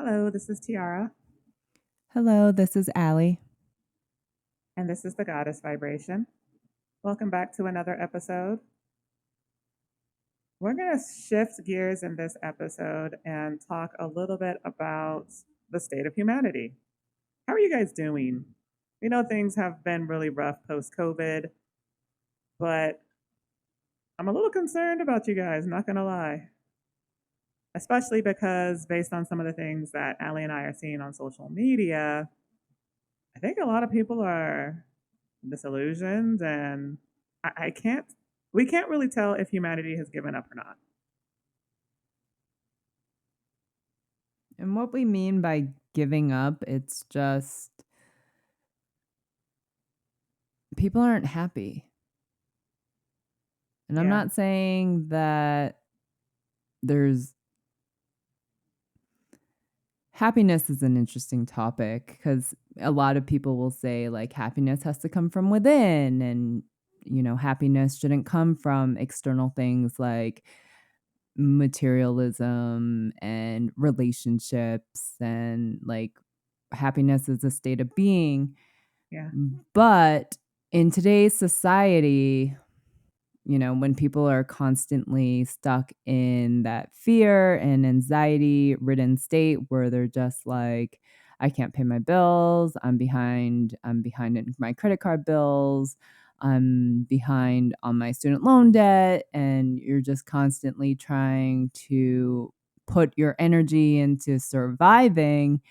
Hello, this is Tiara, Hello, this is Allie. and this is the Goddess Vibration. Welcome back to another episode. We're going to shift gears in this episode and talk a little bit about the state of humanity. How are you guys doing? We know things have been really rough post COVID, but I'm a little concerned about you guys, not going to lie. Especially because, based on some of the things that Allie and I are seeing on social media, I think a lot of people are disillusioned, and I can't. We can't really tell if humanity has given up or not. And what we mean by giving up, it's just people aren't happy. And I'm Yeah, not saying that there's happiness is an interesting topic because a lot of people will say like happiness has to come from within and happiness shouldn't come from external things like materialism and relationships and like happiness is a state of being. yeah, But in today's society, when people are constantly stuck in that fear and anxiety ridden state where they're just like, I can't pay my bills, I'm behind in my credit card bills, I'm behind on my student loan debt, and you're just constantly trying to put your energy into surviving.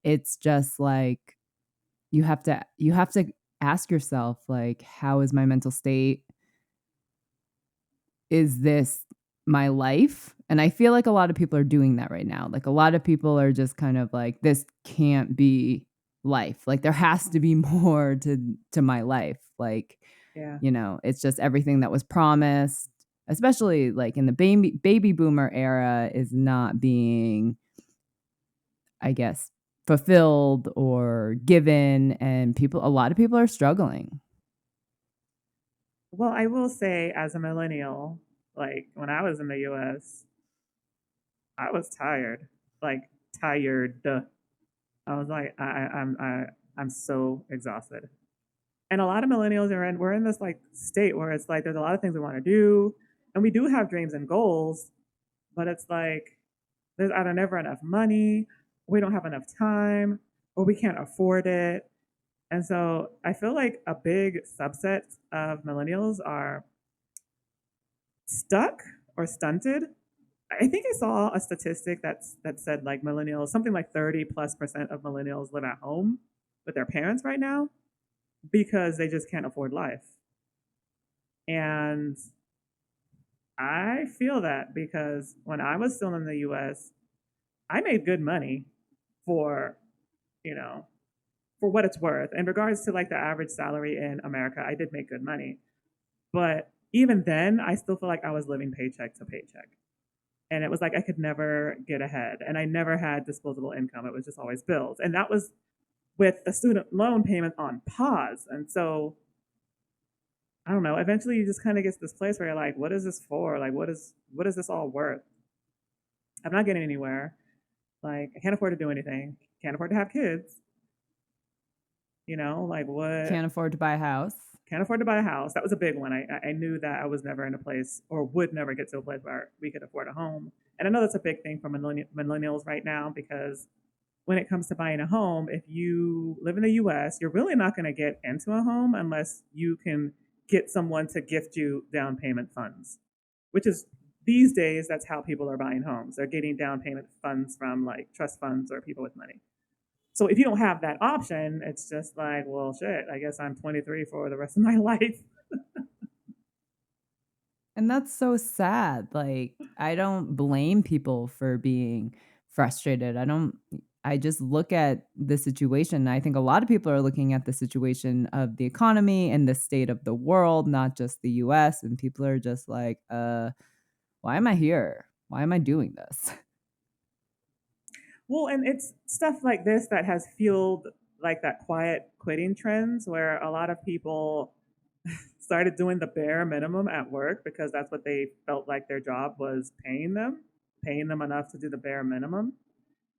It's just like you have to ask yourself like, how is my mental state? Is this my life? And I feel like a lot of people are doing that right now. Like a lot of people are just kind of like, this can't be life. Like there has to be more to my life. Like, yeah. it's just everything that was promised, especially like in the baby boomer era is not being, I guess, fulfilled or given, and a lot of people are struggling. Well, I will say, as a millennial, like when I was in the U.S., I was tired, like tired. I was like, I'm so exhausted. And a lot of millennials we're in this like state where it's like there's a lot of things we want to do, and we do have dreams and goals, but it's like there's either never enough money, we don't have enough time, or we can't afford it. And so I feel like a big subset of millennials are stuck or stunted. I think I saw a statistic that said like millennials, something like 30+% of millennials live at home with their parents right now because they just can't afford life. And I feel that because when I was still in the US, I made good money for, you know, for what it's worth. In regards to like the average salary in America, I did make good money. But even then, I still feel like I was living paycheck to paycheck. And it was like I could never get ahead. And I never had disposable income. It was just always bills. And that was with the student loan payment on pause. And so I don't know, eventually you just kind of get to this place where you're like, what is this for? Like what is this all worth? I'm not getting anywhere. Like I can't afford to do anything. Can't afford to have kids. Like what? Can't afford to buy a house. Can't afford to buy a house. That was a big one. I knew that I was never in a place or would never get to a place where we could afford a home. And I know that's a big thing for millennials right now because when it comes to buying a home, if you live in the US, you're really not going to get into a home unless you can get someone to gift you down payment funds, which is these days, that's how people are buying homes. They're getting down payment funds from like trust funds or people with money. So if you don't have that option, it's just like, well, shit, I guess I'm 23 for the rest of my life. And that's so sad. Like, I don't blame people for being frustrated. I just look at the situation. I think a lot of people are looking at the situation of the economy and the state of the world, not just the US. And people are just like, why am I here? Why am I doing this? Well, and it's stuff like this that has fueled like that quiet quitting trends where a lot of people started doing the bare minimum at work because that's what they felt like their job was paying them enough to do the bare minimum.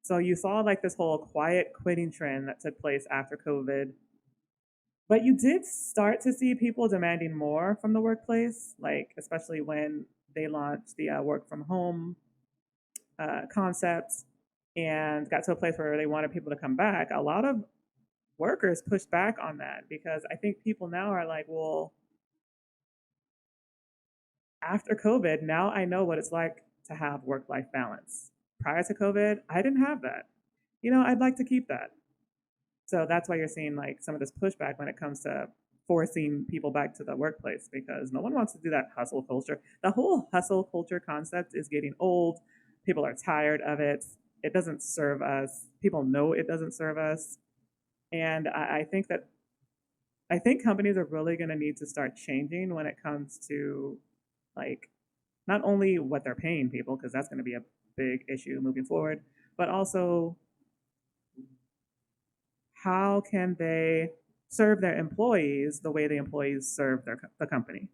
So you saw like this whole quiet quitting trend that took place after COVID. But you did start to see people demanding more from the workplace, like especially when they launched the work from home concepts and got to a place where they wanted people to come back. A lot of workers pushed back on that because I think people now are like, well, after COVID, now I know what it's like to have work life balance. Prior to COVID, I didn't have that. I'd like to keep that. So that's why you're seeing like some of this pushback when it comes to forcing people back to the workplace because no one wants to do that hustle culture. The whole hustle culture concept is getting old. People are tired of it. It doesn't serve us. People know it doesn't serve us. And I think companies are really going to need to start changing when it comes to like not only what they're paying people because that's going to be a big issue moving forward, but also how can they serve their employees the way the employees serve the company.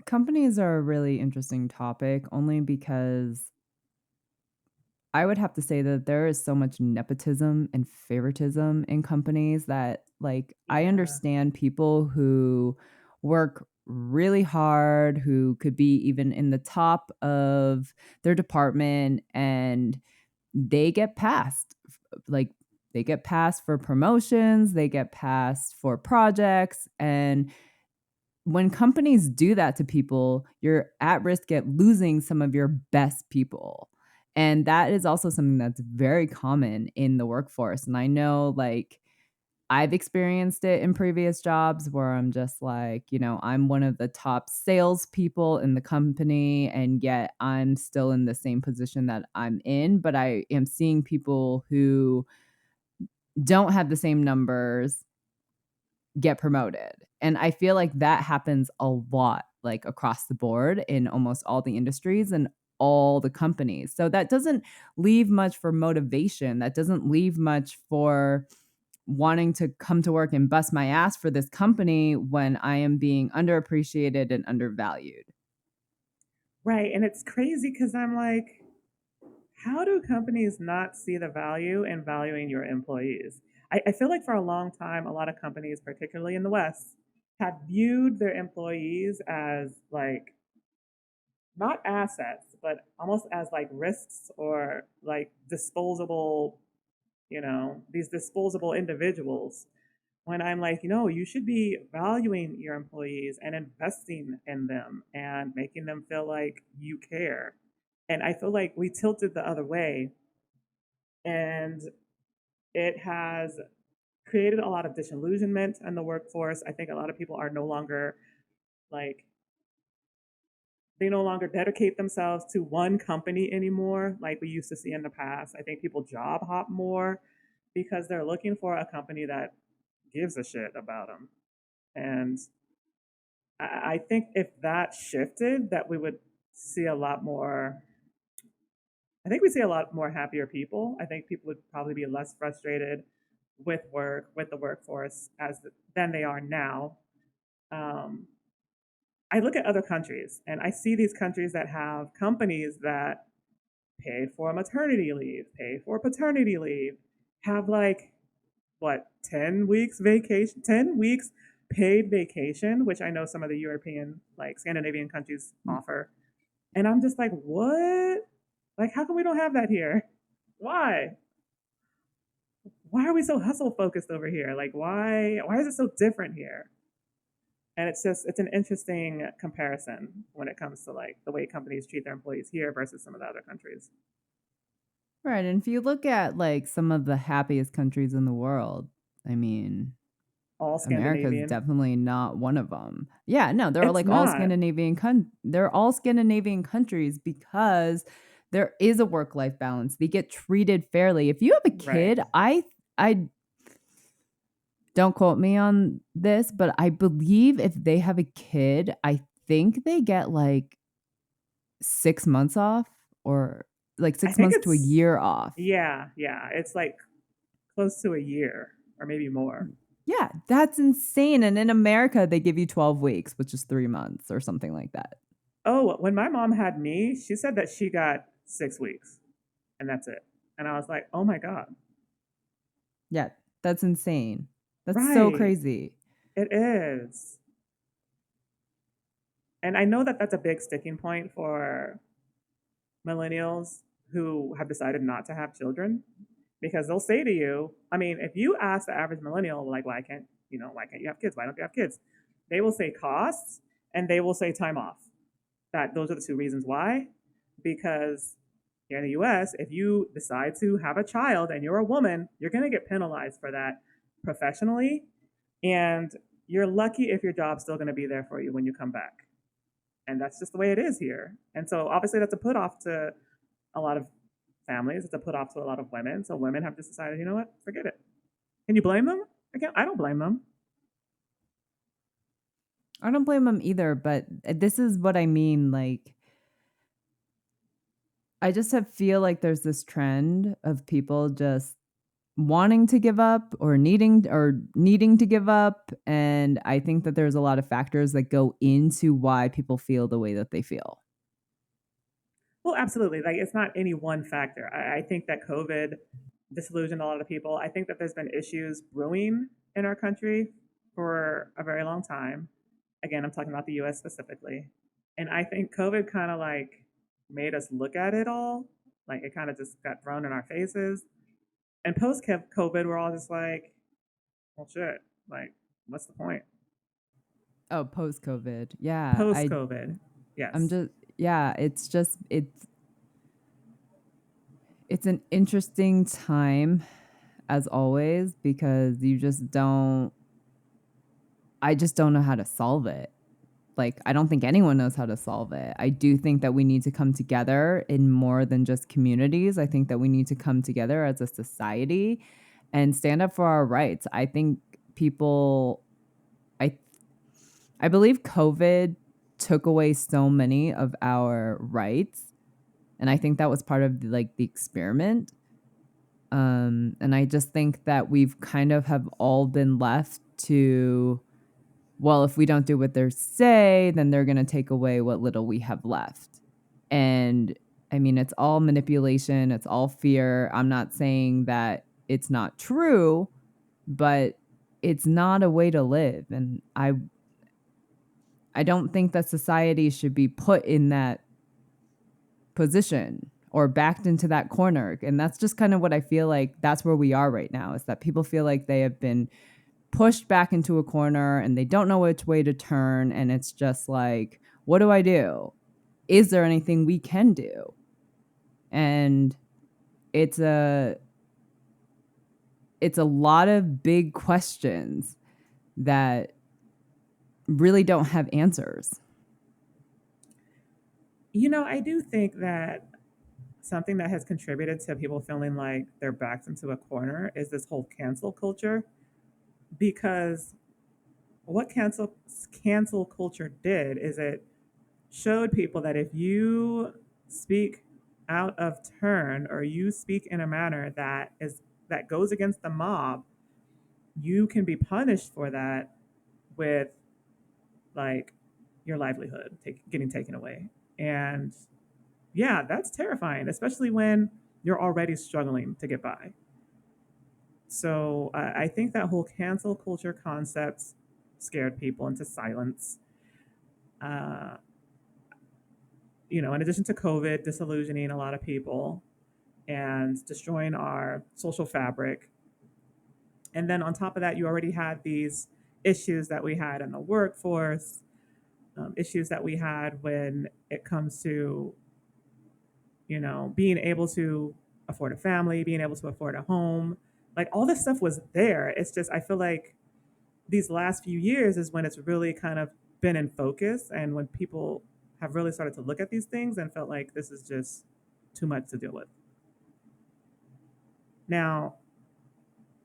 Companies are a really interesting topic only because I would have to say that there is so much nepotism and favoritism in companies that, like, I Yeah. understand people who work really hard, who could be even in the top of their department, and they get passed. Like, they get passed for promotions, they get passed for projects, and when companies do that to people, you're at risk at losing some of your best people. And that is also something that's very common in the workforce. And I know, like, I've experienced it in previous jobs where I'm just like, I'm one of the top salespeople in the company, and yet I'm still in the same position that I'm in. But I am seeing people who don't have the same numbers get promoted. And I feel like that happens a lot, like, across the board in almost all the industries and all the companies. So that doesn't leave much for motivation. That doesn't leave much for wanting to come to work and bust my ass for this company when I am being underappreciated and undervalued. Right. And it's crazy because I'm like, how do companies not see the value in valuing your employees? I feel like for a long time, a lot of companies, particularly in the West, have viewed their employees as like not assets, but almost as like risks or like disposable, these disposable individuals. When I'm like, you should be valuing your employees and investing in them and making them feel like you care. And I feel like we tilted the other way, and it has created a lot of disillusionment in the workforce. I think a lot of people are no longer like they no longer dedicate themselves to one company anymore like we used to see in the past. I think people job hop more because they're looking for a company that gives a shit about them. And I think if that shifted, that we would see a lot more. I think we see a lot more happier people. I think people would probably be less frustrated with work, with the workforce, than they are now. Um, I look at other countries and I see these countries that have companies that pay for maternity leave, pay for paternity leave, have like what 10 weeks vacation, 10 weeks paid vacation, which I know some of the European like Scandinavian countries offer. And I'm just like, what? Like, how come we don't have that here? Why? Why are we so hustle focused over here? Like, why is it so different here? And it's an interesting comparison when it comes to like the way companies treat their employees here versus some of the other countries. Right. And if you look at, like, some of the happiest countries in the world, I mean, All America is Scandinavian. definitely not one of them. Yeah, no, It's not. they're all Scandinavian countries because there is a work-life balance. They get treated fairly. If you have a Right. kid, I don't quote me on this, but I believe if they have a kid, I think they get, like, 6 months off, or, like, I 6 think months to a it's year off. yeah, yeah. It's like close to a year or maybe more. Yeah, that's insane, and in America, they give you 12 weeks, which is 3 months or something like that. Oh, when my mom had me, she said that she got 6 weeks and that's it. And I was like, oh my God. Yeah, that's insane. That's so Right. crazy. It is. And I know that that's a big sticking point for millennials who have decided not to have children because they'll say to you, I mean, if you ask the average millennial, like, why can't you have kids? Why don't you have kids? They will say costs and they will say time off. That those are the two reasons why. Because here in the US, if you decide to have a child and you're a woman, you're going to get penalized for that professionally. And you're lucky if your job's still going to be there for you when you come back. And that's just the way it is here. And so obviously that's a put off to a lot of families. It's a put off to a lot of women. So women have just decided, you know what, forget it. Can you blame them? I don't blame them. I don't blame them either, but this is what I mean, like, I just have feel like there's this trend of people just wanting to give up or needing to give up, and I think that there's a lot of factors that go into why people feel the way that they feel. Well, absolutely. Like it's not any one factor. I think that COVID disillusioned a lot of people. I think that there's been issues brewing in our country for a very long time. Again, I'm talking about the US specifically. And I think COVID kind of like made us look at it all. Like it kind of just got thrown in our faces. And post COVID, we're all just like, well, shit. Like, what's the point? Oh, post COVID. Yeah, Post COVID, I'm yes. just yeah, it's an interesting time as always because you just don't I just don't know how to solve it. Like, I don't think anyone knows how to solve it. I do think that we need to come together in more than just communities. I think that we need to come together as a society and stand up for our rights. I think people I I believe COVID took away so many of our rights, and I think that was part of the experiment. And I just think that we've kind of have all been left to, well, if we don't do what they say, then they're going to take away what little we have left. And I mean, it's all manipulation, it's all fear. I'm not saying that it's not true, but it's not a way to live. And I don't think that society should be put in that position or backed into that corner. And that's just kind of what I feel like that's where we are right now is that people feel like they have been pushed back into a corner and they don't know which way to turn. And it's just like, what do I do? Is there anything we can do? And it's a it's a lot of big questions that really don't have answers. I do think that something that has contributed to people feeling like they're backed into a corner is this whole cancel culture. Because what cancel culture did is it showed people that if you speak out of turn or you speak in a manner that goes against the mob, you can be punished for that with like your livelihood getting taken away. And yeah, that's terrifying, especially when you're already struggling to get by. So I think that whole cancel culture concept scared people into silence. Uh, in addition to COVID disillusioning a lot of people and destroying our social fabric. And then on top of that, you already had these issues that we had in the workforce, issues that we had when it comes to, being able to afford a family, being able to afford a home. Like all this stuff was there. It's just, I feel like these last few years is when it's really kind of been in focus and when people have really started to look at these things and felt like this is just too much to deal with. Now,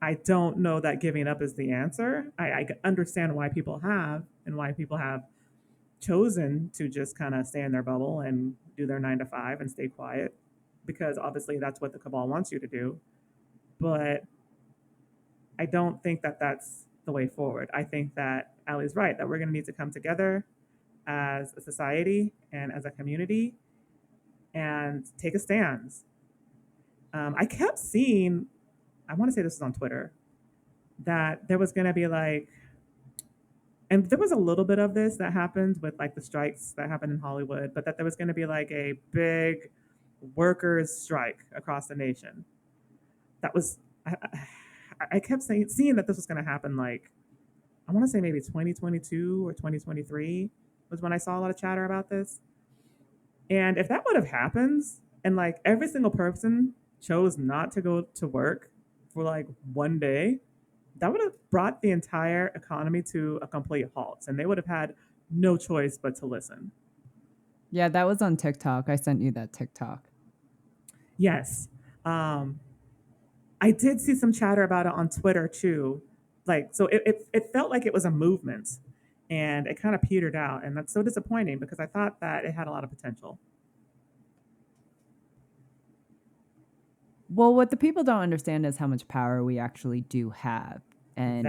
I don't know that giving up is the answer. I understand why people have and why people have chosen to just kind of stay in their bubble and do their 9 to 5 and stay quiet because obviously that's what the cabal wants you to do. But I don't think that that's the way forward. I think that Allie's right that we're going to need to come together as a society and as a community and take a stand. I kept seeing, I want to say this was on Twitter, that there was going to be like, and there was a little bit of this that happened with like the strikes that happened in Hollywood, but that there was going to be like a big workers' strike across the nation. That was, I kept seeing that this was going to happen like, I want to say maybe 2022 or 2023 was when I saw a lot of chatter about this. And if that would have happened and like every single person chose not to go to work for like one day, that would have brought the entire economy to a complete halt and they would have had no choice but to listen. Yeah, that was on TikTok. I sent you that TikTok. Yes. Um, I did see some chatter about it on Twitter too. Like, so it felt like it was a movement and it kind of petered out. And that's so disappointing because I thought that it had a lot of potential. Well, what the people don't understand is how much power we actually do have. And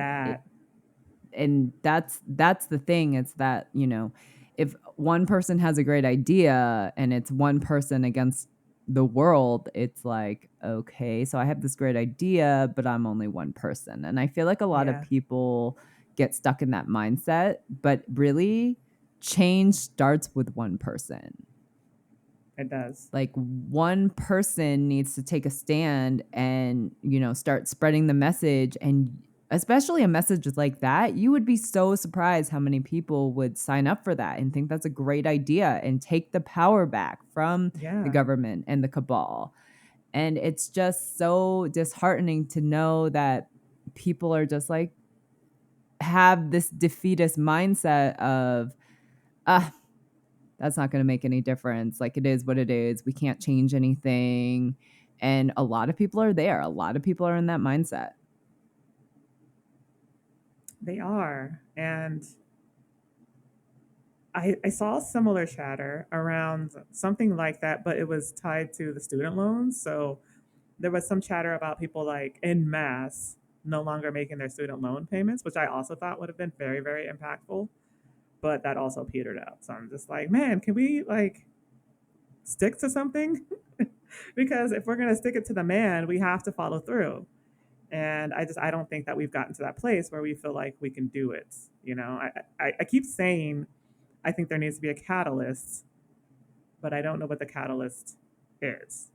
That, that's the thing. It's that, if one person has a great idea and it's one person against the world, it's like, okay, so I have this great idea, but I'm only one person. And I feel like a lot of yeah, people get stuck in that mindset, but really change starts with one person. it does. Like one person needs to take a stand and, start spreading the message, and especially a message like that, you would be so surprised how many people would sign up for that and think that's a great idea and take the power back from the Yeah, government and the cabal. And it's just so disheartening to know that people are just like, have this defeatist mindset of, ah, that's not gonna make any difference. Like, it is what it is. We can't change anything. And a lot of people are there. A lot of people are in that mindset. they are. And I saw similar chatter around something like that, but it was tied to the student loans. So there was some chatter about people like in mass no longer making their student loan payments, which I also thought would have been very, very impactful. But that also petered out. So I'm just like, man, can we like stick to something? Because if we're gonna stick it to the man, we have to follow through. And I don't think that we've gotten to that place where we feel like we can do it. You know, I keep saying I think there needs to be a catalyst, but I don't know what the catalyst is.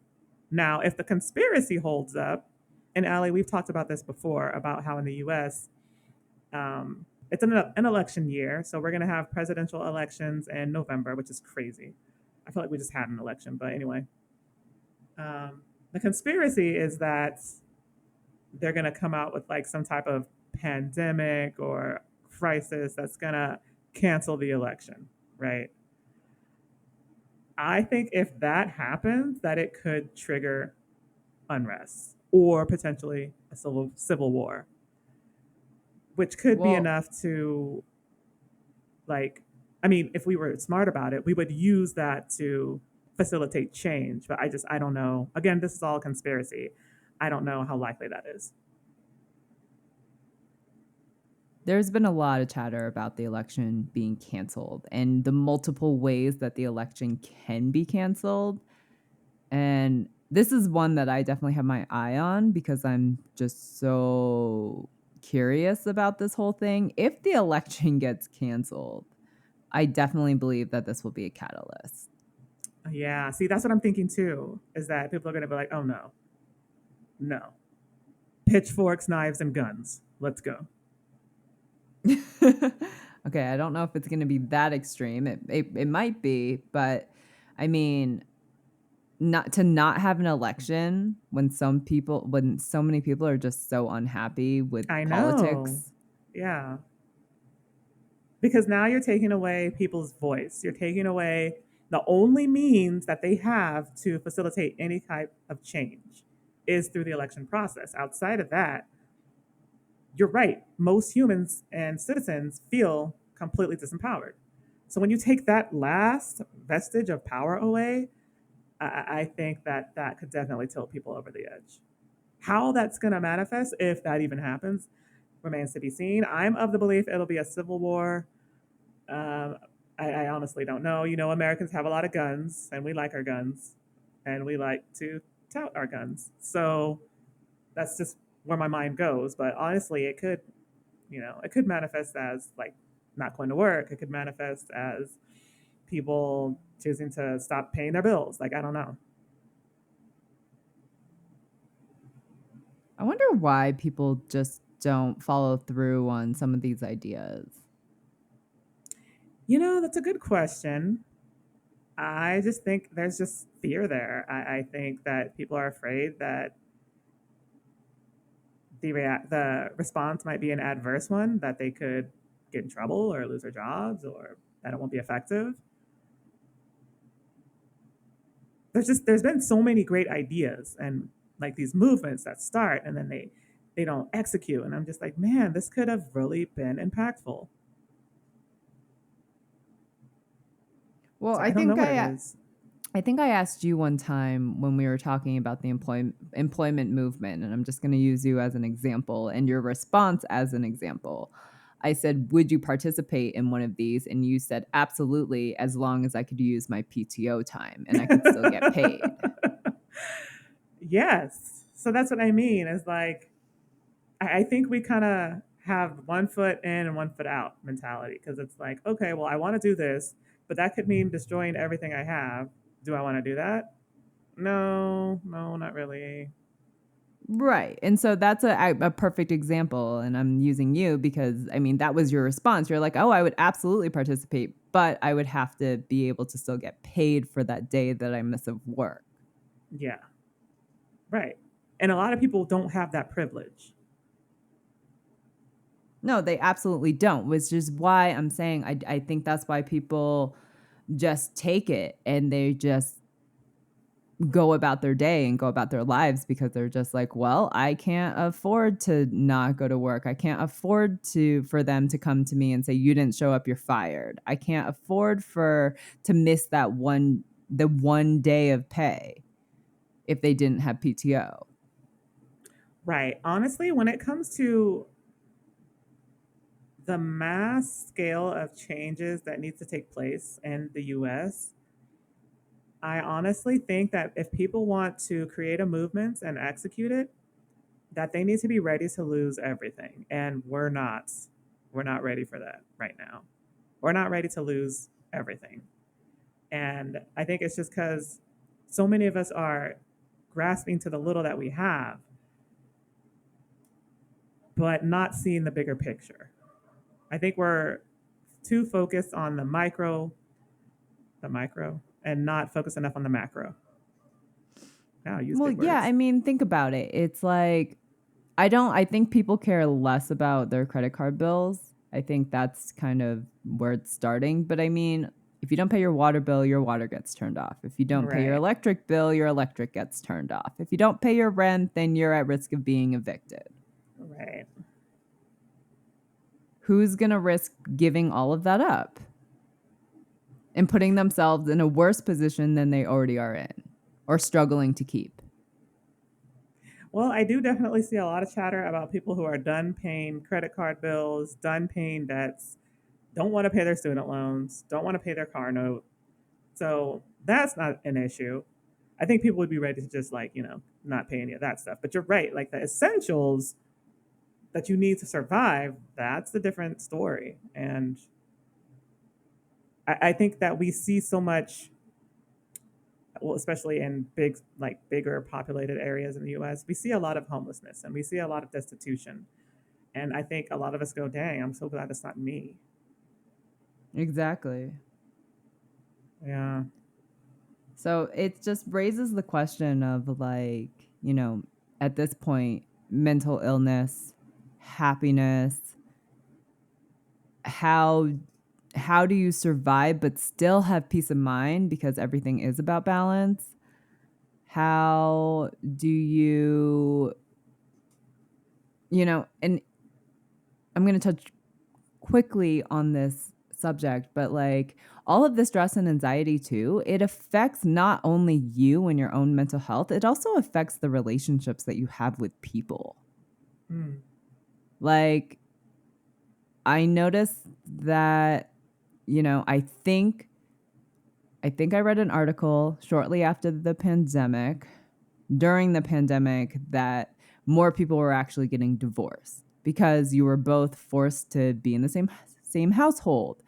Now, if the conspiracy holds up, and Ali, we've talked about this before about how in the US, it's an election year. So we're going to have presidential elections in November, which is crazy. I feel like we just had an election. But anyway, the conspiracy is that they're going to come out with like some type of pandemic or crisis that's going to cancel the election, right? I think if that happens, that it could trigger unrest or potentially a civil war, which could be Well, enough to like, I mean, if we were smart about it, we would use that to facilitate change. But I don't know. Again, this is all conspiracy. I don't know how likely that is. there's been a lot of chatter about the election being canceled and the multiple ways that the election can be canceled. And this is one that I definitely have my eye on because I'm just so curious about this whole thing. If the election gets canceled, I definitely believe that this will be a catalyst. Yeah, see, that's what I'm thinking too. Is that people are going to be like, oh no, no, pitchforks, knives, and guns. Let's go. Okay, I don't know if it's going to be that extreme. It might be, but I mean, not have an election when so many people are just so unhappy with I know. politics. Yeah, because now you're taking away people's voice. You're taking away the only means that they have to facilitate any type of change is through the election process. Outside of that, you're right. Most humans and citizens feel completely disempowered. So when you take that last vestige of power away, I think that that could definitely tilt people over the edge. How that's going to manifest, if that even happens, remains to be seen. I'm of the belief it'll be a civil war. Um, I honestly don't know. You know, Americans have a lot of guns, and we like our guns, and we like to tout our guns. So that's just where my mind goes. But honestly, it could, you know, it could manifest as like not going to work. It could manifest as people choosing to stop paying their bills. Like, I don't know. I wonder why people just don't follow through on some of these ideas. You know, that's a good question. I just think there's just fear there. I think that people are afraid that the response might be an adverse one, that they could get in trouble or lose their jobs or that it won't be effective. There's been so many great ideas and like these movements that start and then they don't execute, and I'm just like, man, this could have really been impactful. Well, So I don't know what it I is. I think I asked you one time when we were talking about the employment movement, and I'm just going to use you as an example and your response as an example. I said, "Would you participate in one of these?" And you said, "Absolutely, as long as I could use my PTO time and I could still get paid." Yes, so that's what I mean is like I think we kind of have one foot in and one foot out mentality, because it's like, okay, well, I want to do this, but that could mean destroying everything I have. Do I want to do that? No, no, not really. Right. And so that's a perfect example. And I'm using you because, I mean, that was your response. You're like, oh, I would absolutely participate, but I would have to be able to still get paid for that day that I miss of work. Yeah, right. And a lot of people don't have that privilege. No, they absolutely don't, which is why I'm saying I think that's why people just take it and they just go about their day and go about their lives because they're just like, well, I can't afford to not go to work. I can't afford to for them to come to me and say you didn't show up, you're fired. I can't afford for to miss the one day of pay if they didn't have PTO. Right. Honestly, when it comes to the mass scale of changes that needs to take place in the US, I honestly think that if people want to create a movement and execute it, that they need to be ready to lose everything. And we're not. We're not ready for that right now. We're not ready to lose everything. And I think it's just because so many of us are grasping to the little that we have, but not seeing the bigger picture. I think we're too focused on the micro, and not focused enough on the macro. Now, I use Well, big yeah, I words. mean, think about it. It's like I think people care less about their credit card bills. I think that's kind of where it's starting, but I mean, if you don't pay your water bill, your water gets turned off. If you don't pay your Right, electric bill, your electric gets turned off. If you don't pay your rent, then you're at risk of being evicted. right. Who's going to risk giving all of that up and putting themselves in a worse position than they already are in or struggling to keep? Well, I do definitely see a lot of chatter about people who are done paying credit card bills, done paying debts, don't want to pay their student loans, don't want to pay their car note. So that's not an issue. I think people would be ready to just like, you know, not pay any of that stuff. But you're right, like the essentials that you need to survive, that's a different story. And I think that we see so much, well, especially in bigger populated areas in the US, we see a lot of homelessness and we see a lot of destitution. And I think a lot of us go, dang, I'm so glad it's not me. Exactly. Yeah. So it just raises the question of like, at this point, mental illness, happiness, how how do you survive but still have peace of mind because everything is about balance? How do you, and I'm going to touch quickly on this subject, but like all of the stress and anxiety too, it affects not only you and your own mental health, it also affects the relationships that you have with people. Mm. Like I noticed that I think I read an article shortly after the pandemic, during the pandemic, that more people were actually getting divorced because you were both forced to be in the same household,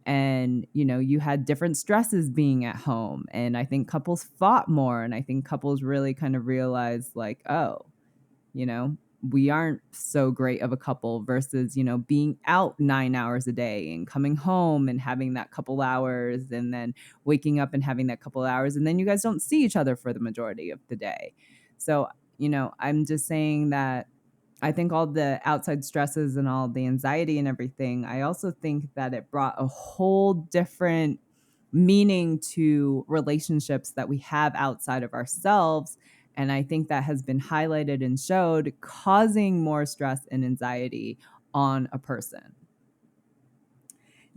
and you had different stresses being at home, and I think couples fought more, and I think couples really kind of realized, like, oh, you know, we aren't so great of a couple versus, being out 9 hours a day and coming home and having that couple hours and then waking up and having that couple hours. And then you guys don't see each other for the majority of the day. So, I'm just saying that I think all the outside stresses and all the anxiety and everything, I also think that it brought a whole different meaning to relationships that we have outside of ourselves. And I think that has been highlighted and showed causing more stress and anxiety on a person.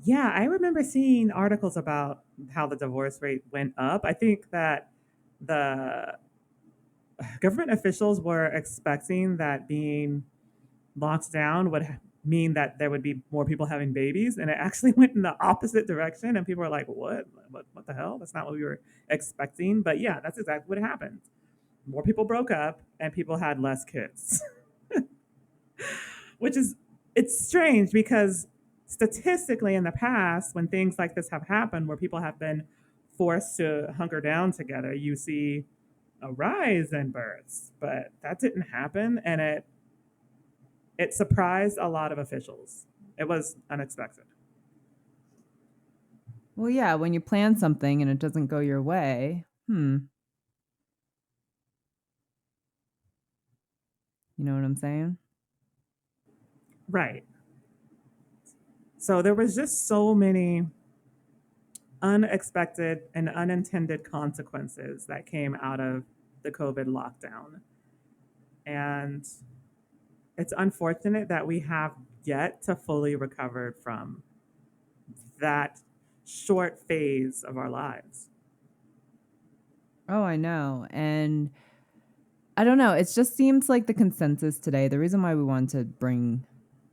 Yeah, I remember seeing articles about how the divorce rate went up. I think that the government officials were expecting that being locked down would mean that there would be more people having babies, and it actually went in the opposite direction. And people were like, what the hell? That's not what we were expecting." But yeah, that's exactly what happened. More people broke up, and people had less kids, which is it's strange because statistically in the past, when things like this have happened, where people have been forced to hunker down together, you see a rise in births, but that didn't happen, and it surprised a lot of officials. It was unexpected. Well, yeah, when you plan something and it doesn't go your way, you know what I'm saying? Right. So there was just so many unexpected and unintended consequences that came out of the COVID lockdown. And it's unfortunate that we have yet to fully recover from that short phase of our lives. Oh, I know. And I don't know. It just seems like the consensus today. The reason why we wanted to bring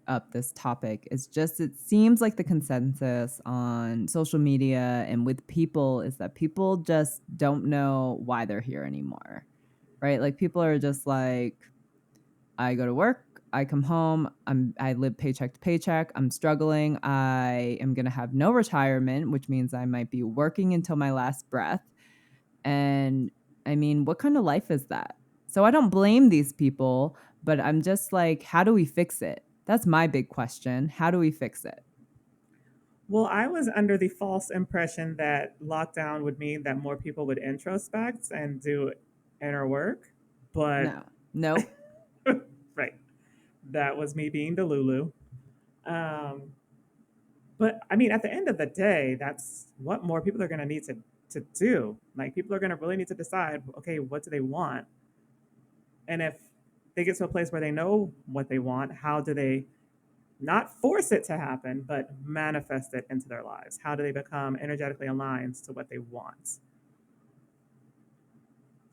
up this topic is just it seems like the consensus on social media and with people is that people just don't know why they're here anymore. Right? Like people are just like, I go to work, I come home, I live paycheck to paycheck, I'm struggling, I am going to have no retirement, which means I might be working until my last breath. And I mean, what kind of life is that? So I don't blame these people, but I'm just like, how do we fix it? That's my big question. How do we fix it? Well, I was under the false impression that lockdown would mean that more people would introspect and do inner work. But, No. Nope. right, that was me being Delulu. Um, but I mean, at the end of the day, that's what more people are going to need to do. Like, people are going to really need to decide, okay, what do they want? And if they get to a place where they know what they want, how do they not force it to happen, but manifest it into their lives? How do they become energetically aligned to what they want?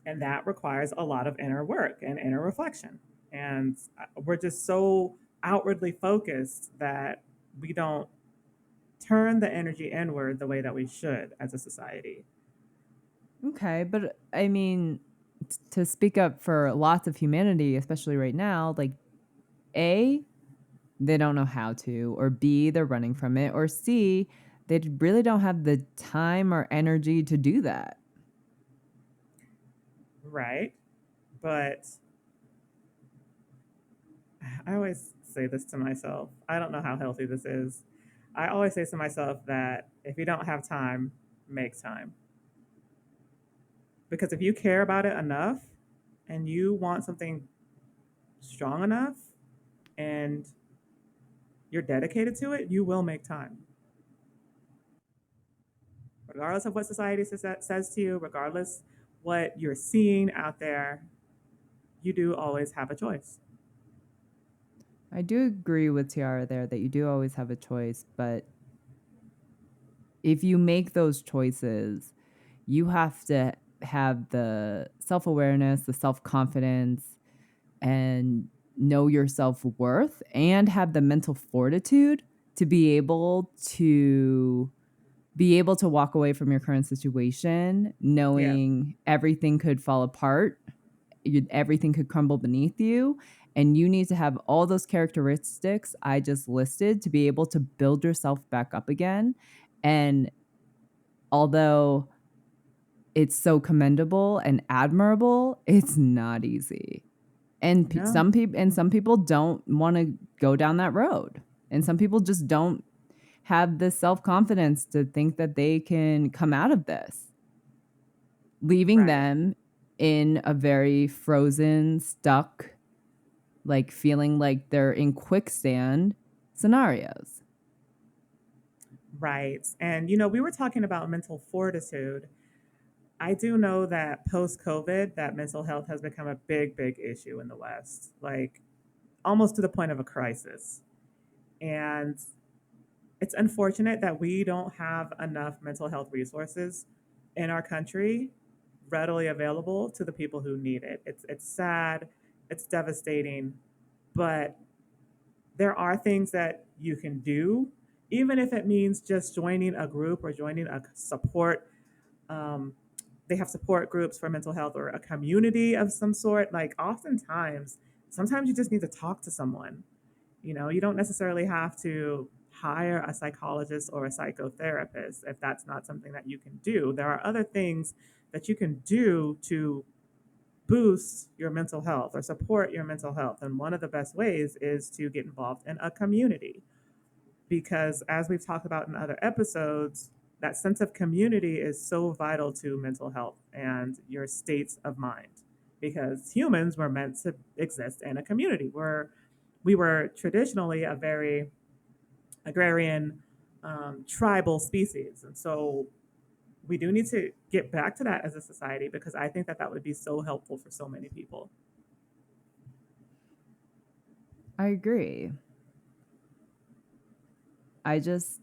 And that requires a lot of inner work and inner reflection. And we're just so outwardly focused that we don't turn the energy inward the way that we should as a society. Okay, but I mean, to speak up for lots of humanity, especially right now, like A, they don't know how to, or B, they're running from it, or C, they really don't have the time or energy to do that. Right? But I always say this to myself. I don't know how healthy this is. I always say to myself that if you don't have time, make time. Because if you care about it enough and you want something strong enough and you're dedicated to it, you will make time. Regardless of what society says to you, regardless what you're seeing out there, you do always have a choice. I do agree with Tiara there that you do always have a choice, but if you make those choices, you have to have the self awareness, the self confidence, and know your self worth and have the mental fortitude to be able to be able to walk away from your current situation Yeah. knowing everything could fall apart, everything could crumble beneath you, and you need to have all those characteristics I just listed to be able to build yourself back up again. And although it's so commendable and admirable, it's not easy. And No. some people don't wanna go down that road, and some people just don't have the self-confidence to think that they can come out of this, leaving Right. them in a very frozen, stuck, like, feeling like they're in quicksand scenarios. Right. And, we were talking about mental fortitude. I do know that post COVID, that mental health has become a big, big issue in the West, like almost to the point of a crisis. And it's unfortunate that we don't have enough mental health resources in our country readily available to the people who need it. It's sad, it's devastating, but there are things that you can do, even if it means just joining a group or joining a support. Um, they have support groups for mental health or a community of some sort. Like oftentimes, sometimes you just need to talk to someone. You don't necessarily have to hire a psychologist or a psychotherapist if that's not something that you can do. There are other things that you can do to boost your mental health or support your mental health. And one of the best ways is to get involved in a community. Because as we've talked about in other episodes, that sense of community is so vital to mental health and your states of mind. Because humans were meant to exist in a community. We were traditionally a very agrarian, tribal species. And so we do need to get back to that as a society because I think that that would be so helpful for so many people. I agree. I just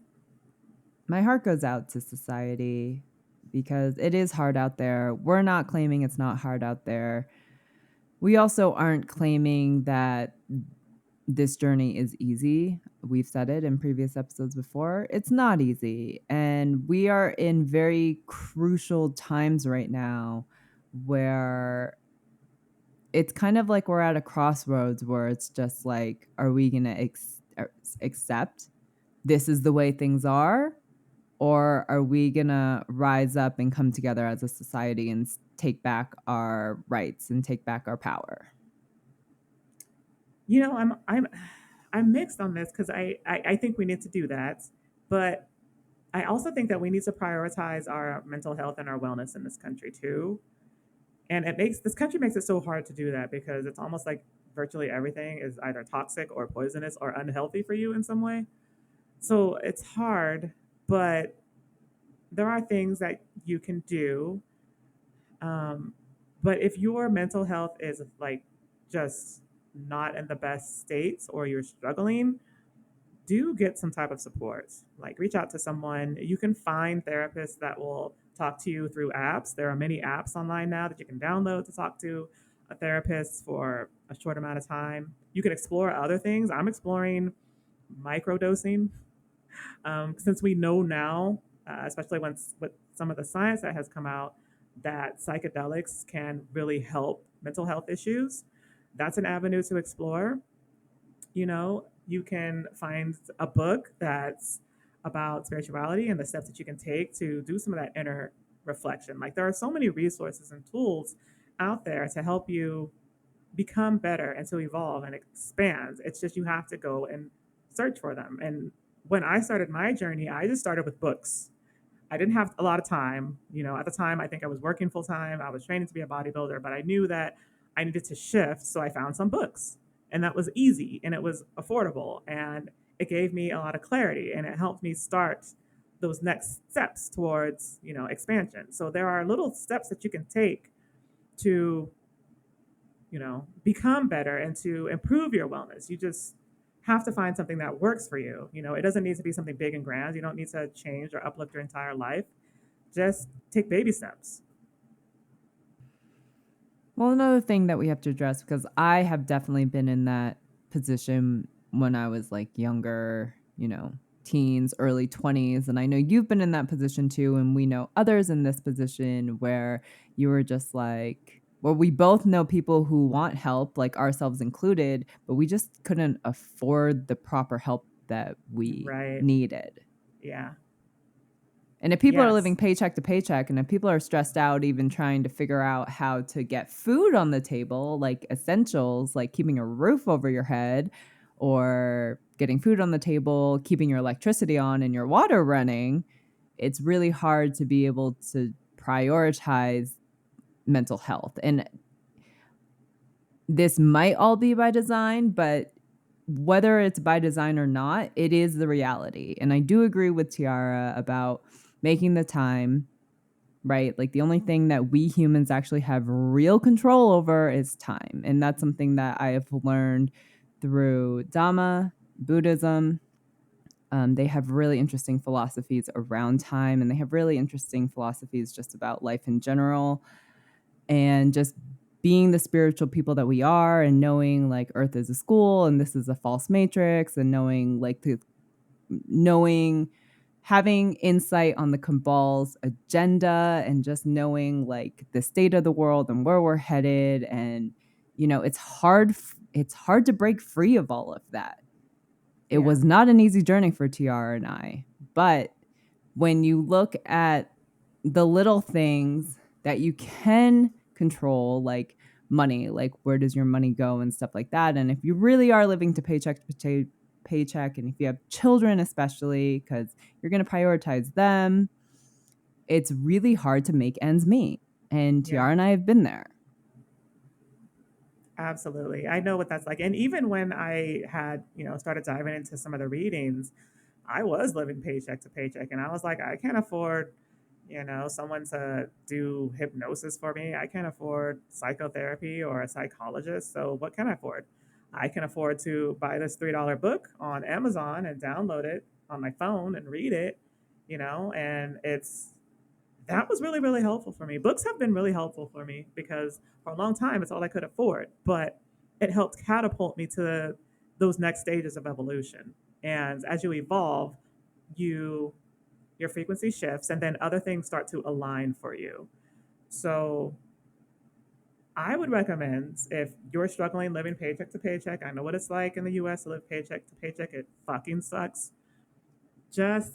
my heart goes out to society because it is hard out there. We're not claiming it's not hard out there. We also aren't claiming that this journey is easy. We've said it in previous episodes before. It's not easy. And we are in very crucial times right now where it's kind of like we're at a crossroads where it's just like, are we going to accept this is the way things are? Or are we going to rise up and come together as a society and take back our rights and take back our power? You know, I'm mixed on this because I think we need to do that, but I also think that we need to prioritize our mental health and our wellness in this country too. And this country makes it so hard to do that because it's almost like virtually everything is either toxic or poisonous or unhealthy for you in some way. So it's hard, but there are things that you can do. Um, but if your mental health is like just not in the best states or you're struggling, do get some type of support. Like reach out to someone. You can find therapists that will talk to you through apps. There are many apps online now that you can download to talk to a therapist for a short amount of time. You can explore other things. I'm exploring microdosing since we know now, especially once with some of the science that has come out, that psychedelics can really help mental health issues. That's an avenue to explore. You can find a book that's about spirituality and the steps that you can take to do some of that inner reflection. Like there are so many resources and tools out there to help you become better and to evolve and expand. It's just you have to go and search for them. And when I started my journey, I just started with books. I didn't have a lot of time. At the time, I think I was working full time. I was training to be a bodybuilder, but I knew that I needed to shift. So I found some books, and that was easy and it was affordable. And it gave me a lot of clarity and it helped me start those next steps towards, expansion. So there are little steps that you can take to, become better and to improve your wellness. You just have to find something that works for you. It doesn't need to be something big and grand. You don't need to change or uplift your entire life. Just take baby steps. Well, another thing that we have to address, because I have definitely been in that position when I was like younger, teens, early 20s. And I know you've been in that position too. And we know others in this position where you were just like, well, we both know people who want help, like ourselves included, but we just couldn't afford the proper help that we Right. needed. Yeah. And if people are living Yes. paycheck to paycheck, and if people are stressed out even trying to figure out how to get food on the table, like essentials, like keeping a roof over your head or getting food on the table, keeping your electricity on and your water running, it's really hard to be able to prioritize mental health. And this might all be by design, but whether it's by design or not, it is the reality. And I do agree with Tiara about making the time. Right? Like the only thing that we humans actually have real control over is time. And that's something that I have learned through Dhamma, Buddhism. They have really interesting philosophies around time, and they have really interesting philosophies just about life in general. And just being the spiritual people that we are, and knowing like Earth is a school and this is a false matrix, and knowing having insight on the cabal's agenda, and just knowing like the state of the world and where we're headed. And it's hard to break free of all of that. It Yeah. was not an easy journey for TR and I, but when you look at the little things that you can control, like money, like where does your money go and stuff like that. And if you really are living to paycheck, and if you have children, especially because you're going to prioritize them, it's really hard to make ends meet. And Yeah. Tiara and I have been there. Absolutely. I know what that's like. And even when I had, started diving into some of the readings, I was living paycheck to paycheck. And I was like, I can't afford, someone to do hypnosis for me. I can't afford psychotherapy or a psychologist. So what can I afford? I can afford to buy this $3 book on Amazon and download it on my phone and read it, and that was really, really helpful for me. Books have been really helpful for me because for a long time it's all I could afford, but it helped catapult me to those next stages of evolution. And as you evolve, you your frequency shifts and then other things start to align for you. So I would recommend, if you're struggling living paycheck to paycheck, I know what it's like in the US to live paycheck to paycheck. It fucking sucks. Just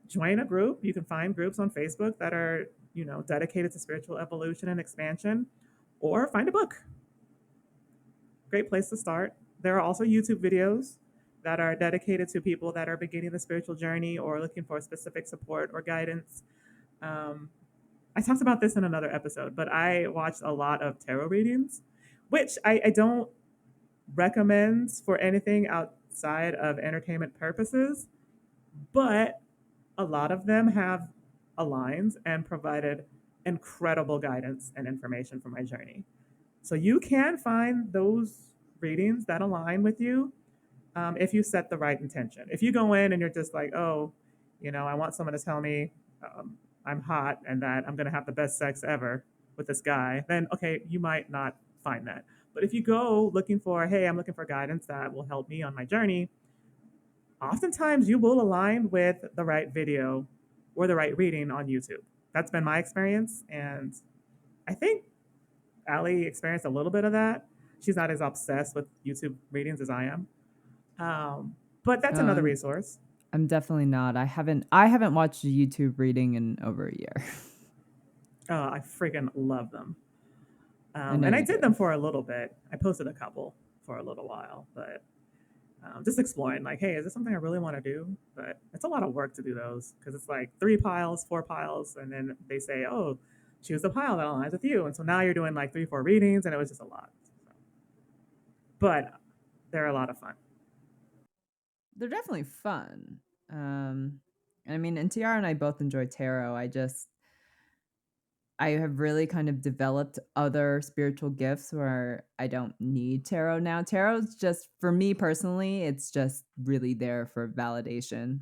join a group. You can find groups on Facebook that are, dedicated to spiritual evolution and expansion, or find a book. Great place to start. There are also YouTube videos that are dedicated to people that are beginning the spiritual journey or looking for specific support or guidance. Um, I talked about this in another episode, but I watched a lot of tarot readings, which I don't recommend for anything outside of entertainment purposes, but a lot of them have aligned and provided incredible guidance and information for my journey. So you can find those readings that align with you, if you set the right intention. If you go in and you're just like, oh, I want someone to tell me, I'm hot and that I'm going to have the best sex ever with this guy, then okay, you might not find that. But if you go looking for, hey, I'm looking for guidance that will help me on my journey, oftentimes you will align with the right video or the right reading on YouTube. That's been my experience. And I think Ali experienced a little bit of that. She's not as obsessed with YouTube readings as I am. But that's another Um, resource. I'm definitely not. I haven't watched a YouTube reading in over a year. I freaking love them. I know And I you did do. them for a little bit. I posted a couple for a little while, but just exploring, like, hey, is this something I really want to do? But it's a lot of work to do those because it's like 3 piles, 4 piles, and then they say, oh, choose the pile that aligns with you. And so now you're doing like 3, 4 readings, and it was just a lot. But they're a lot of fun. They're definitely fun. I mean, and Tiara and I both enjoy tarot. I have really kind of developed other spiritual gifts where I don't need tarot now. Tarot's just, for me personally, it's just really there for validation.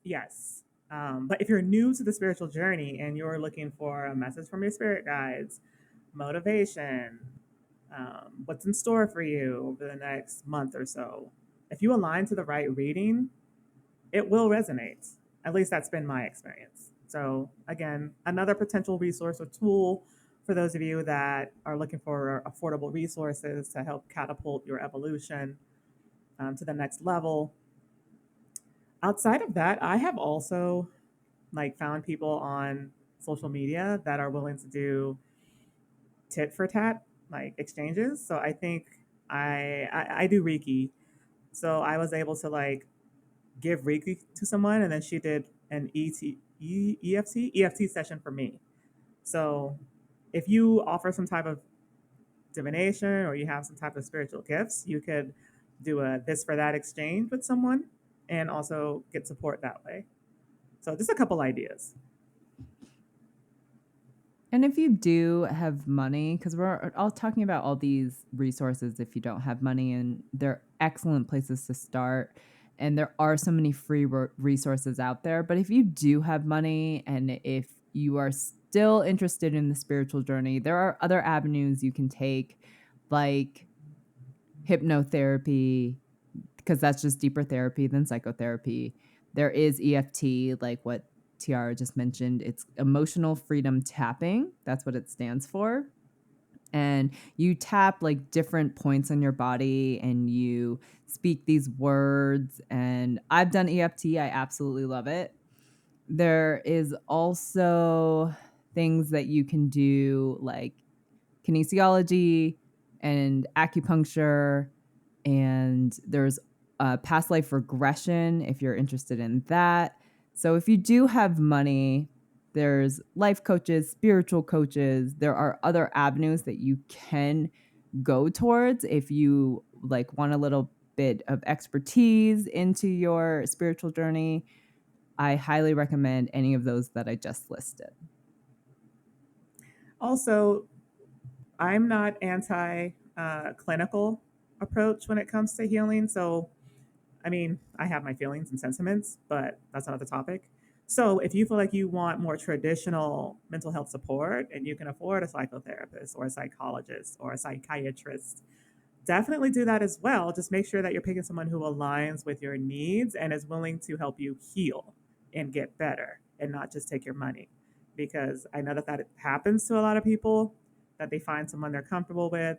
Yes. But if you're new to the spiritual journey and you're looking for a message from your spirit guides, motivation, what's in store for you over the next month or so, if you align to the right reading, it will resonate. At least that's been my experience. So, again, another potential resource or tool for those of you that are looking for affordable resources to help catapult your evolution to the next level. Outside of that, I have also like found people on social media that are willing to do tit for tat like exchanges. So I think I do Reiki. So I was able to like give Reiki to someone, and then she did an EFT session for me. So if you offer some type of divination or you have some type of spiritual gifts, you could do a this for that exchange with someone and also get support that way. So just a couple ideas. And if you do have money, because we're all talking about all these resources if you don't have money, and they're excellent places to start. And there are so many free resources out there. But if you do have money and if you are still interested in the spiritual journey, there are other avenues you can take, like hypnotherapy, because that's just deeper therapy than psychotherapy. There is EFT, like what Tiara just mentioned. It's emotional freedom tapping. That's what it stands for. And you tap like different points in your body and you speak these words. And I've done EFT. I absolutely love it. There is also things that you can do like kinesiology and acupuncture, and there's past life regression if you're interested in that. So if you do have money, there's life coaches, spiritual coaches. There are other avenues that you can go towards if you like want a little bit of expertise into your spiritual journey. I highly recommend any of those that I just listed. Also, I'm not anti clinical approach when it comes to healing. So, I mean, I have my feelings and sentiments, but that's another topic. So, if you feel like you want more traditional mental health support and you can afford a psychotherapist or a psychologist or a psychiatrist, definitely do that as well. Just make sure that you're picking someone who aligns with your needs and is willing to help you heal and get better and not just take your money. Because I know that that happens to a lot of people, that they find someone they're comfortable with,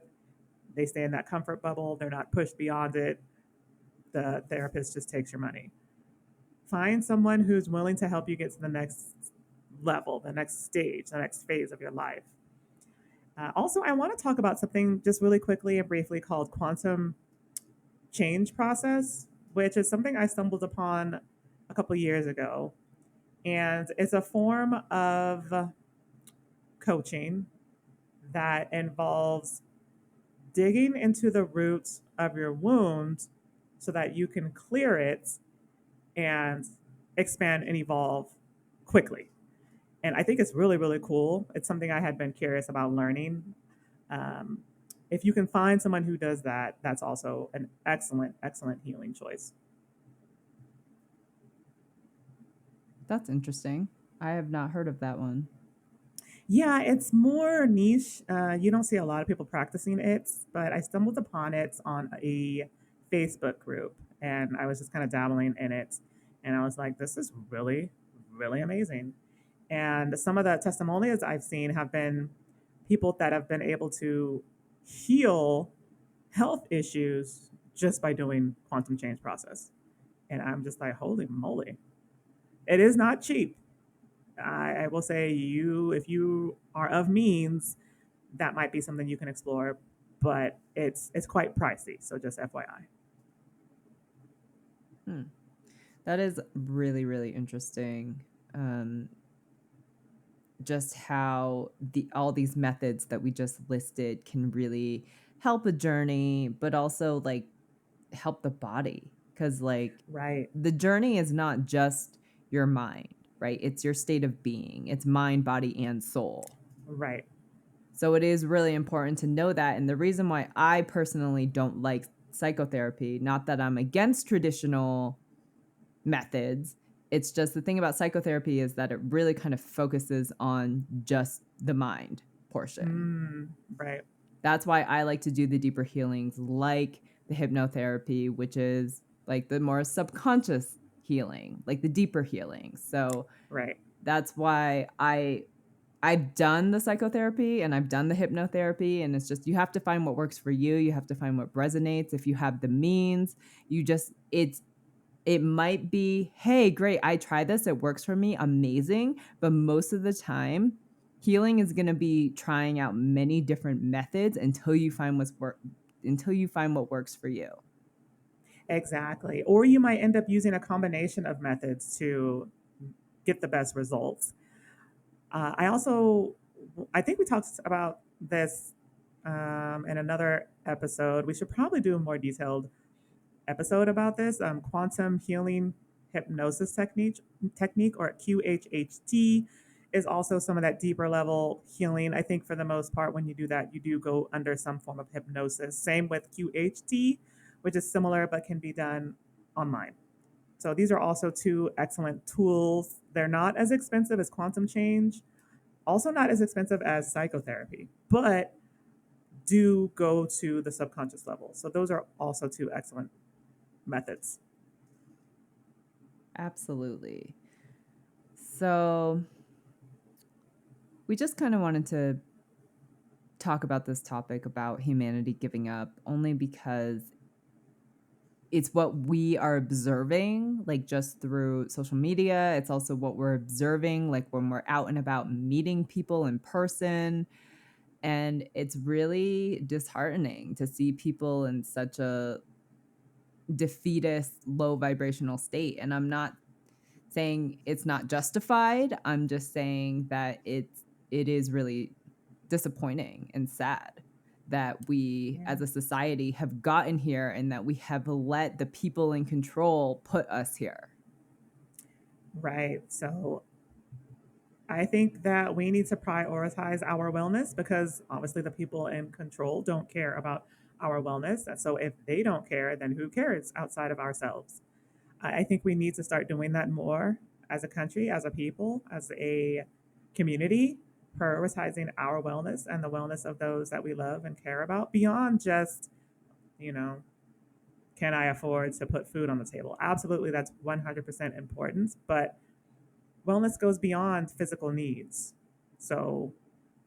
they stay in that comfort bubble, they're not pushed beyond it. The therapist just takes your money. Find someone who's willing to help you get to the next level, the next stage, the next phase of your life. Also, I want to talk about something just really quickly and briefly called quantum change process, which is something I stumbled upon a couple years ago. And it's a form of coaching that involves digging into the roots of your wound so that you can clear it and expand and evolve quickly. And I think it's really, really cool. It's something I had been curious about learning. Um, if you can find someone who does that, that's also an excellent, excellent healing choice. That's interesting. I have not heard of that one. Yeah, it's more niche. You don't see a lot of people practicing it, but I stumbled upon it on a Facebook group and I was just kind of dabbling in it. And I was like, this is really, really amazing. And some of the testimonials I've seen have been people that have been able to heal health issues just by doing quantum change process. And I'm just like, holy moly. It is not cheap. I will say you, if you are of means, that might be something you can explore, but it's quite pricey. So just FYI. Hmm. That is really, really interesting. Um, just how all these methods that we just listed can really help a journey, but also like help the body. Because like Right, the journey is not just your mind, right? It's your state of being. It's mind, body, and soul. right. So it is really important to know that. And the reason why I personally don't like psychotherapy, not that I'm against traditional methods, it's just the thing about psychotherapy is that it really kind of focuses on just the mind portion. Mm, right. That's why I like to do the deeper healings like the hypnotherapy, which is like the more subconscious healing, like the deeper healing. So Right. that's why I've done the psychotherapy and I've done the hypnotherapy, and it's just you have to find what works for you. You have to find what resonates. If you have the means, you just it might be, "Hey, great, I tried this, it works for me, amazing." But most of the time, healing is gonna be trying out many different methods until you find what works for you. Exactly. Or you might end up using a combination of methods to get the best results. I also, I think we talked about this in another episode. We should probably do a more detailed episode about this. Quantum healing hypnosis technique or QHHT is also some of that deeper level healing. I think for the most part, when you do that, you do go under some form of hypnosis. Same with QHT, which is similar but can be done online. So these are also two excellent tools. They're not as expensive as quantum change, also not as expensive as psychotherapy, but do go to the subconscious level. So those are also two excellent methods. Absolutely. So, we just kinda wanted to talk about this topic about humanity giving up only because it's what we are observing, like, just through social media. It's also what we're observing, like, when we're out and about meeting people in person, and it's really disheartening to see people in such a defeatist, low vibrational state, and I'm not saying it's not justified, I'm just saying that it is really disappointing and sad that we Yeah. as a society have gotten here and that we have let the people in control put us here. Right. So I think that we need to prioritize our wellness because obviously the people in control don't care about our wellness. And so if they don't care, then who cares outside of ourselves? I think we need to start doing that more as a country, as a people, as a community, prioritizing our wellness and the wellness of those that we love and care about beyond just, you know, can I afford to put food on the table? Absolutely, that's 100% important. But wellness goes beyond physical needs. So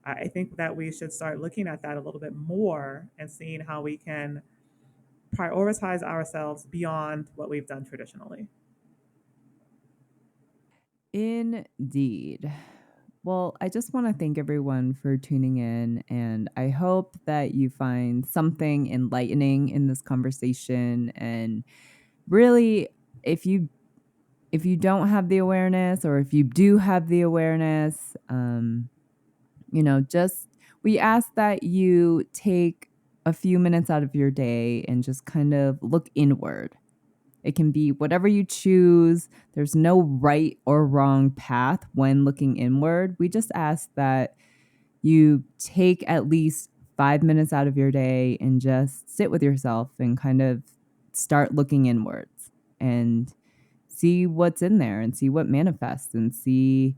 I think that we should start looking at that a little bit more and seeing how we can prioritize ourselves beyond what we've done traditionally. Indeed. Well, I just want to thank everyone for tuning in, and I hope that you find something enlightening in this conversation. And really, if you if you don't have the awareness, or if you do have the awareness, just we ask that you take a few minutes out of your day and just kind of look inward. It can be whatever you choose. There's no right or wrong path when looking inward. We just ask that you take at least 5 minutes out of your day and just sit with yourself and kind of start looking inwards and see what's in there and see what manifests and see,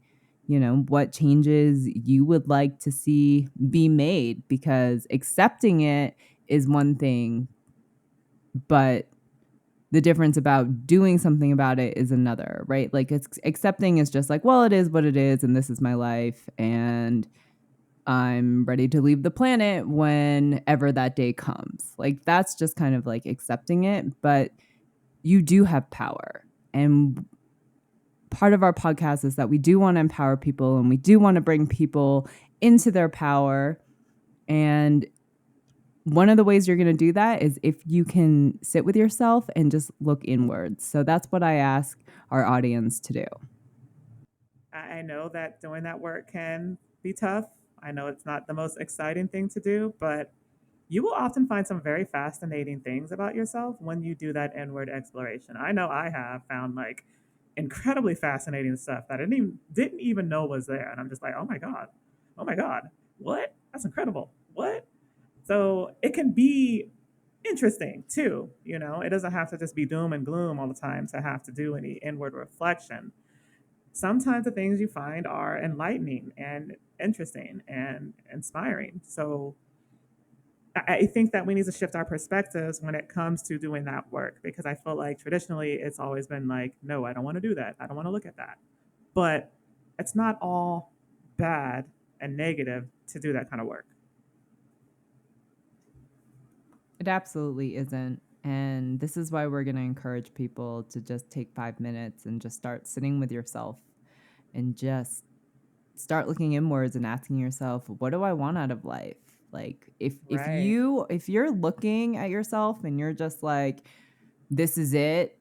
what changes you would like to see be made, because accepting it is one thing, but the difference about doing something about it is another, right? Like, it's accepting is just like, well, it is what it is and this is my life and I'm ready to leave the planet whenever that day comes. Like, that's just kind of like accepting it, but you do have power. And part of our podcast is that we do want to empower people and we do want to bring people into their power. And one of the ways you're going to do that is if you can sit with yourself and just look inwards. So that's what I ask our audience to do. I know that doing that work can be tough. I know it's not the most exciting thing to do, but you will often find some very fascinating things about yourself when you do that inward exploration. I know I have found like incredibly fascinating stuff that I didn't even know was there, and I'm just like, oh my god, what? That's incredible. What? So it can be interesting too. It doesn't have to just be doom and gloom all the time to have to do any inward reflection. Sometimes the things you find are enlightening and interesting and inspiring. So I think that we need to shift our perspectives when it comes to doing that work, because I feel like traditionally it's always been like, no, I don't want to do that. I don't want to look at that. But it's not all bad and negative to do that kind of work. It absolutely isn't. And this is why we're going to encourage people to just take 5 minutes and just start sitting with yourself and just start looking inwards and asking yourself, what do I want out of life? Like Right. if you're looking at yourself and you're just like, this is it,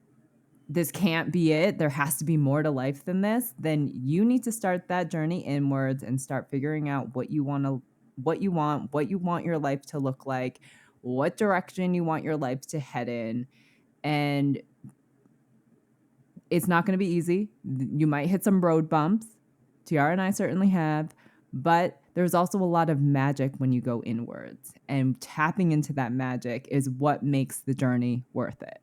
this can't be it, there has to be more to life than this, then you need to start that journey inwards and start figuring out what you want your life to look like, what direction you want your life to head in. And it's not going to be easy. You might hit some road bumps. Tiara and I certainly have, but there's also a lot of magic when you go inwards, and tapping into that magic is what makes the journey worth it.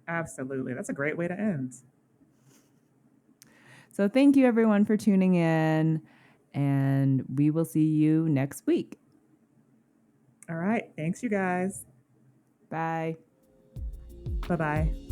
Absolutely. That's a great way to end. So thank you everyone for tuning in, and we will see you next week. All right. Thanks, you guys. Bye. Bye bye.